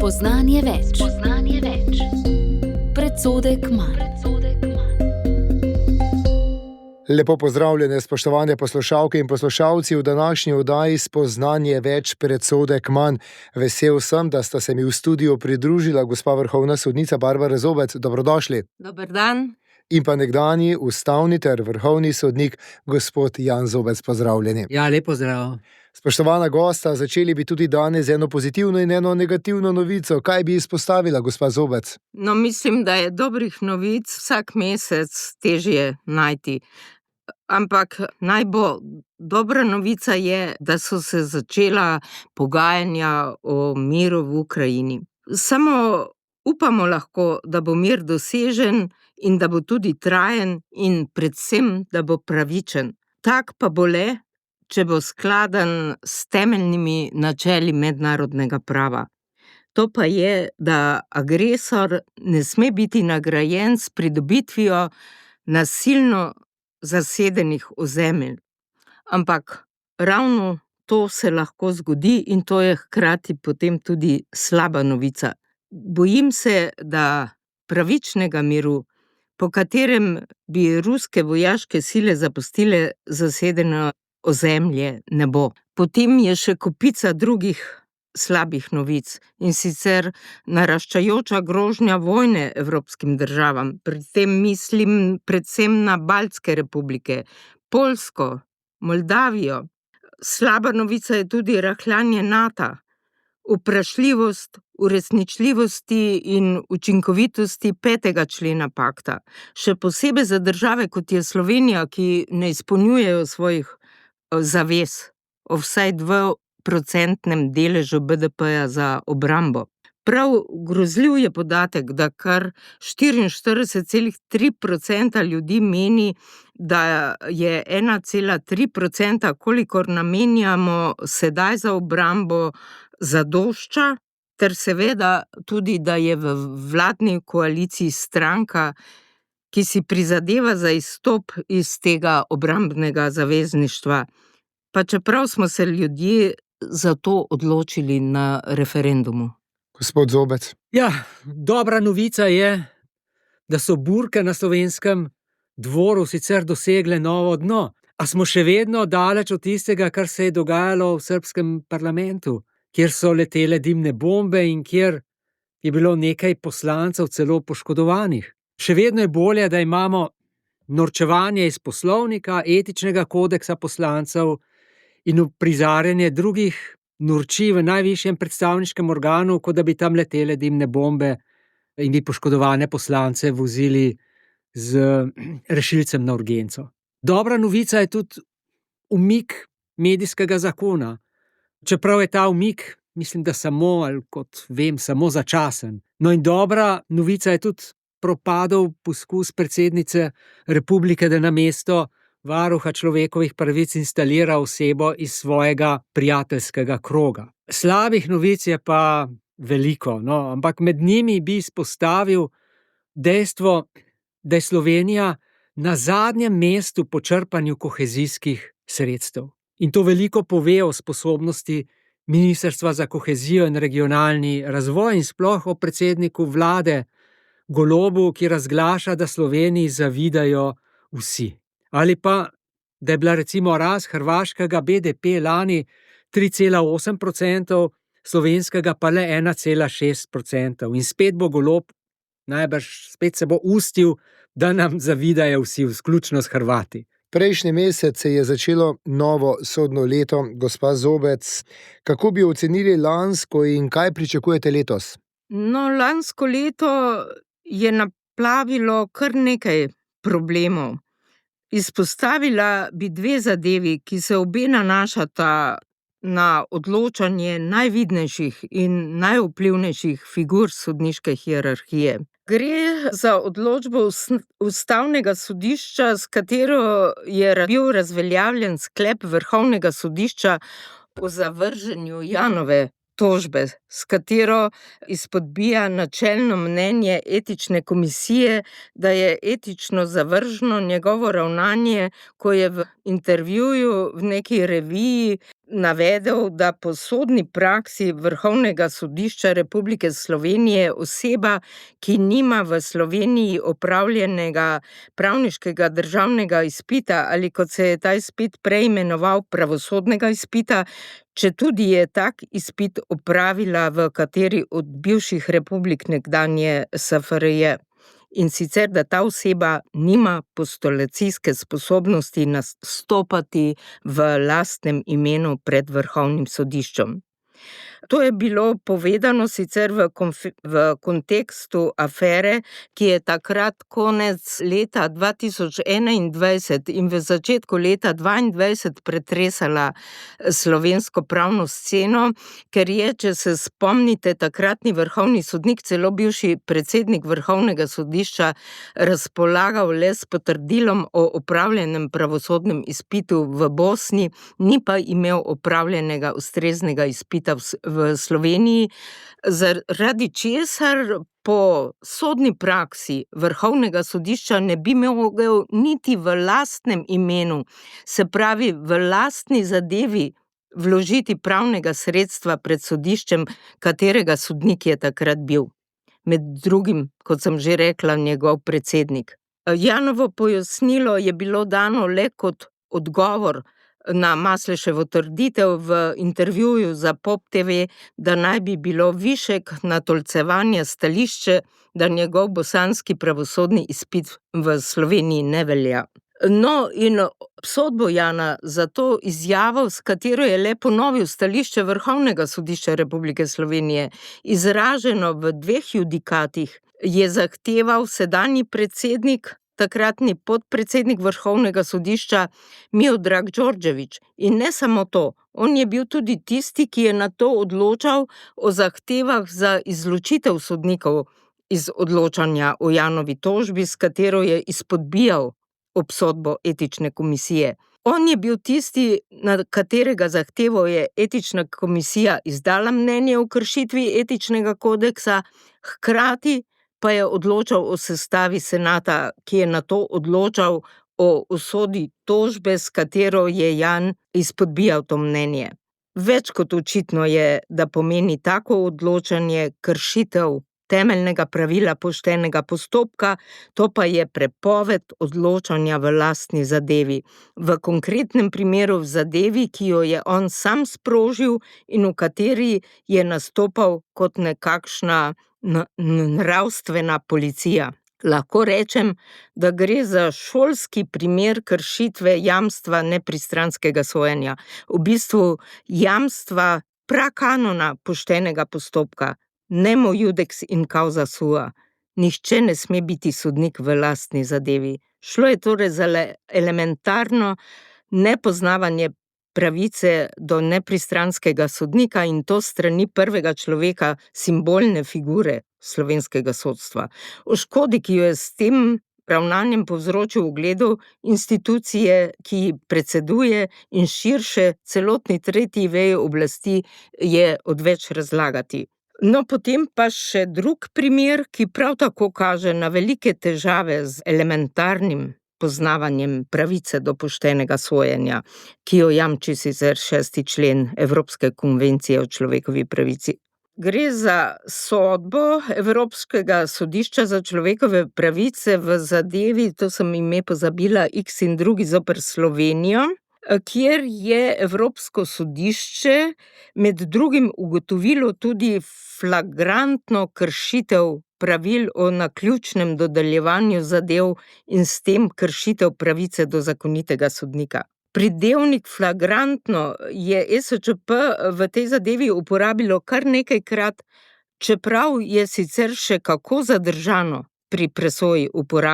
Spoznanje več. Predsodek manj. Lepo pozdravljene, spoštovane poslušalke in poslušalci v današnji oddaji Spoznanje več, predsodek manj. Vesel sem, da sta se mi v studiu pridružila gospa vrhovna sodnica Barbara Zobec. Dobrodošli. Dober dan. In pa nekdanji ustavni ter vrhovni sodnik gospod Jan Zobec. Pozdravljeni. Ja, lep pozdrav. Spoštovana gosta, začeli bi tudi danes z eno pozitivno in eno negativno novico. Kaj bi izpostavila gospa Zobec? No, mislim, da je dobrih novic vsak mesec težje najti. Ampak naj bo. Dobra novica je, da so se začela pogajanja o miru v Ukrajini. Samo upamo lahko, da bo mir dosežen in da bo tudi trajen in predvsem, da bo pravičen. Tak pa bo le, če bo skladen s temeljnimi načeli mednarodnega prava. To pa je, da agresor ne sme biti nagrajen s pridobitvijo nasilno zasedenih ozemelj. Ampak ravno to se lahko zgodi in to je hkrati potem tudi slaba novica. Bojim se, da pravičnega miru, po katerem bi ruske vojaške sile zapustile zasedeno ozemlje, ne bo. Potem je še kopica drugih slabih novic, in sicer naraščajoča grožnja vojne evropskim državam. Pri tem mislim predvsem na Baltske republike, Poljsko, Moldavijo. Slaba novica je tudi rahljanje Nata, vprašljivost uresničljivosti in učinkovitosti 5. člena pakta. Še posebej za države, kot je Slovenija, ki ne izpolnjujejo svojih zavez o vsaj 2% deležu BDP-ja za obrambo. Prav grozljiv je podatek, da kar 44,3% ljudi meni, da je 1,3%, kolikor namenjamo sedaj za obrambo, zadošča, ter seveda tudi, da je v vladni koaliciji stranka, ki si prizadeva za izstop iz tega obrambnega zavezništva, pa čeprav smo se ljudje za to odločili na referendumu. Gospod Zobec. Ja, dobra novica je, da so burke na slovenskem dvoru sicer dosegle novo dno, a smo še vedno daleč od tistega, kar se je dogajalo v srbskem parlamentu, kjer so letele dimne bombe in kjer je bilo nekaj poslancev celo poškodovanih. Še vedno je bolje, da imamo norčevanje iz poslovnika, etičnega kodeksa poslancev in uprizarjanje drugih norči v najvišjem predstavniškem organu, kot da bi tam letele dimne bombe in bi poškodovane poslance vozili z rešilcem na urgenco. Dobra novica je tudi umik medijskega zakona. Čeprav je ta umik, mislim, da samo, ali kot vem, samo začasen. No in dobra novica je tudi propadel poskus predsednice republike, da namesto varuha človekovih pravic instalira osebo iz svojega prijateljskega kroga. Slabih novic je pa veliko, ampak med njimi bi izpostavil dejstvo, da je Slovenija na zadnjem mestu po črpanju kohezijskih sredstev. In to veliko pove o sposobnosti Ministrstva za kohezijo in regionalni razvoj in sploh o predsedniku vlade Golobu, ki razglaša, da Sloveniji zavidajo vsi. Ali pa, da je bila recimo rast hrvaškega BDP lani 3,8%, slovenskega pa le 1,6%. In spet bo Golob, najbrž spet se bo ustil, da nam zavidajo vsi, vključno s Hrvati. Prejšnji mesec se je začelo novo sodno leto. Gospa Zobec, kako bi ocenili lansko in kaj pričakujete letos? No, lansko leto je naplavilo kar nekaj problemov. Izpostavila bi dve zadevi, ki se obe nanašata na odločanje najvidnejših in najvplivnejših figur sodniške hierarhije. Gre za odločbo Ustavnega sodišča, s katero je bil razveljavljen sklep Vrhovnega sodišča o zavrženju Janove tožbe, s katero izpodbija načelno mnenje etične komisije, da je etično zavržno njegovo ravnanje, ko je v intervjuju v neki reviji navedel, da po sodni praksi Vrhovnega sodišča Republike Slovenije oseba, ki nima v Sloveniji opravljenega pravniškega državnega izpita ali, kot se je ta izpit prej imenoval, pravosodnega izpita, četudi je tak izpit opravila v kateri od bivših republik nekdanje SFRJ. In sicer, da ta oseba nima postulacijske sposobnosti nastopati v lastnem imenu pred Vrhovnim sodiščem. To je bilo povedano sicer v kontekstu afere, ki je takrat konec leta 2021 in v začetku leta 2022 pretresala slovensko pravno sceno, ker je, če se spomnite, takratni vrhovni sodnik, celo bivši predsednik Vrhovnega sodišča, razpolagal le s potrdilom o opravljenem pravosodnem izpitu v Bosni, ni pa imel opravljenega ustreznega izpita v Sloveniji, zaradi česar po sodni praksi Vrhovnega sodišča ne bi mogel niti v lastnem imenu, se pravi v lastni zadevi, vložiti pravnega sredstva pred sodiščem, katerega sodnik je takrat bil. Med drugim, kot sem že rekla, njegov predsednik. Janovo pojasnilo je bilo dano le kot odgovor na Masleševo trditev v intervjuju za Pop TV, da naj bi bilo višek natolcevanja stališče, da njegov bosanski pravosodni izpit v Sloveniji ne velja. No, in obsodbo Jana za to izjavo, s katero je le ponovil stališče Vrhovnega sodišča Republike Slovenije, izraženo v 2 judikatih, je zahteval sedanji predsednik, takratni podpredsednik Vrhovnega sodišča Miodrag Đorđević. In ne samo to, on je bil tudi tisti, ki je nato odločal o zahtevah za izločitev sodnikov iz odločanja o Janovi tožbi, s katero je izpodbijal obsodbo etične komisije. On je bil tisti, na katerega zahtevo je etična komisija izdala mnenje o kršitvi etičnega kodeksa, hkrati pa je odločal o sestavi senata, ki je nato odločal o usodi tožbe, s katero je Jan izpodbijal to mnenje. Več kot očitno je, da pomeni tako odločanje kršitev temeljnega pravila poštenega postopka, to pa je prepoved odločanja v lastni zadevi. V konkretnem primeru v zadevi, ki jo je on sam sprožil in v kateri je nastopal kot nekakšna nravstvena policija. Lahko rečem, da gre za šolski primer kršitve jamstva nepristranskega sojenja. V bistvu jamstva prakanona poštenega postopka. Nemo judex in causa sua. Nihče ne sme biti sodnik v lastni zadevi. Šlo je torej za elementarno nepoznavanje pravice do nepristranskega sodnika in to strani prvega človeka, simbolne figure slovenskega sodstva. O škodi, ki jo je s tem ravnanjem povzročil ugledu institucije, ki predseduje in širše celotni tretji veji oblasti, je odveč razlagati. No, potem pa še drug primer, ki prav tako kaže na velike težave z elementarnim poznavanjem pravice do poštenega sojenja, ki jo jamči sicer 6. člen Evropske konvencije o človekovi pravici. Gre za sodbo Evropskega sodišča za človekove pravice v zadevi, to sem ime pozabila, X in drugi zoper Slovenijo, kjer je Evropsko sodišče med drugim ugotovilo tudi flagrantno kršitev pravil o naključnem dodeljevanju zadev in s tem kršitev pravice do zakonitega sodnika. Pridevnik flagrantno je ESČP v tej zadevi uporabilo kar nekajkrat, čeprav je sicer še kako zadržano pri presoji uporabe